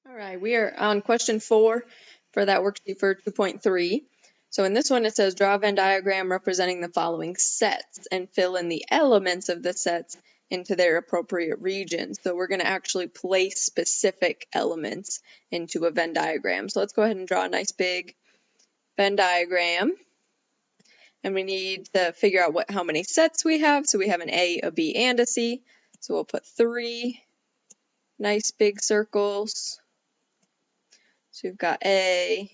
All right, we are on question 4 for that worksheet for 2.3. So in this one, it says draw a Venn diagram representing the following sets and fill in the elements of the sets into their appropriate regions. So we're going to actually place specific elements into a Venn diagram. So let's go ahead and draw a nice big Venn diagram. And we need to figure out how many sets we have. So we have an A, a B, and a C. So we'll put 3 nice big circles. So we've got A,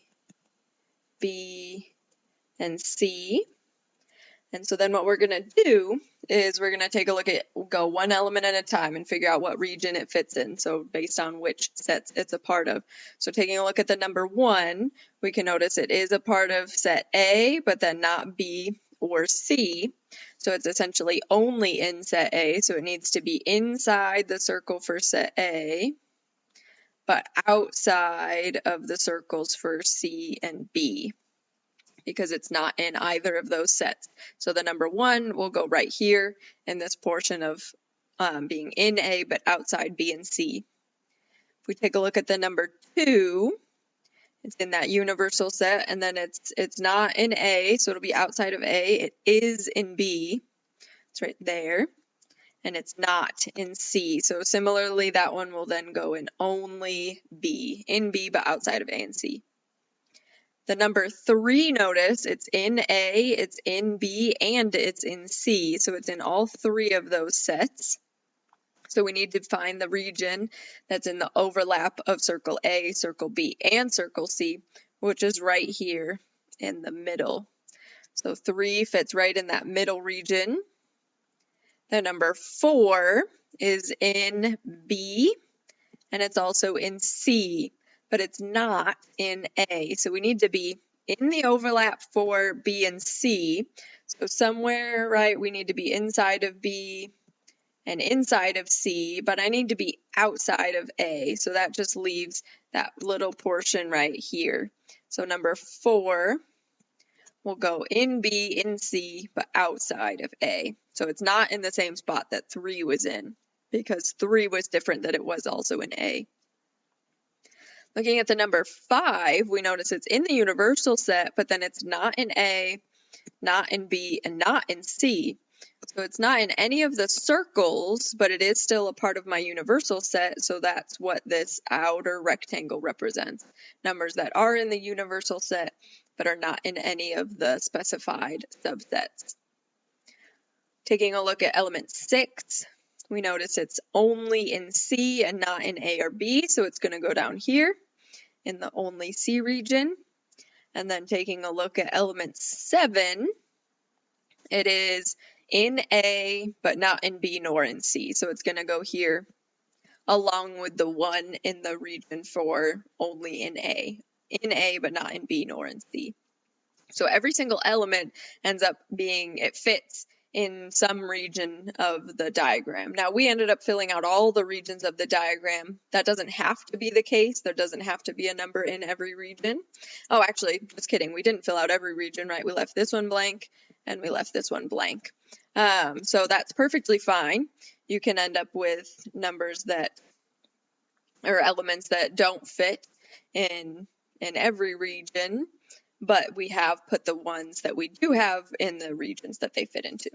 B, and C. And so then what we're going to do is we're going to take a look at, go one element at a time and figure out what region it fits in. So based on which sets it's a part of. So taking a look at the number 1, we can notice it is a part of set A, but then not B or C. So it's essentially only in set A. So it needs to be inside the circle for set A, but outside of the circles for C and B, because it's not in either of those sets. So the number 1 will go right here in this portion of being in A but outside B and C. If we take a look at the number 2, it's in that universal set, and then it's not in A, so it'll be outside of A. It is in B. It's right there. And it's not in C. So similarly, that one will then go in only B, in B but outside of A and C. The number 3, notice it's in A, it's in B, and it's in C. So it's in all 3 of those sets. So we need to find the region that's in the overlap of circle A, circle B, and circle C, which is right here in the middle. So 3 fits right in that middle region. The number 4 is in B, and it's also in C, but it's not in A. So we need to be in the overlap for B and C. So somewhere, right, we need to be inside of B and inside of C, but I need to be outside of A. So that just leaves that little portion right here. So number 4 will go in B, in C, but outside of A. So it's not in the same spot that 3 was in, because 3 was different than it was also in A. Looking at the number 5, we notice it's in the universal set, but then it's not in A, not in B, and not in C. So it's not in any of the circles, but it is still a part of my universal set, so that's what this outer rectangle represents. Numbers that are in the universal set, but are not in any of the specified subsets. Taking a look at element 6, we notice it's only in C and not in A or B, so it's going to go down here in the only C region. And then taking a look at element 7, it is in A, but not in B nor in C, so it's going to go here along with the 1 in the region for only in A, but not in B nor in C. So every single element ends up being, it fits in some region of the diagram. Now we ended up filling out all the regions of the diagram. That doesn't have to be the case. There doesn't have to be a number in every region. Oh, actually, just kidding. We didn't fill out every region, right? We left this one blank and we left this one blank. So that's perfectly fine. You can end up with numbers that, or elements that don't fit in every region, but we have put the ones that we do have in the regions that they fit into.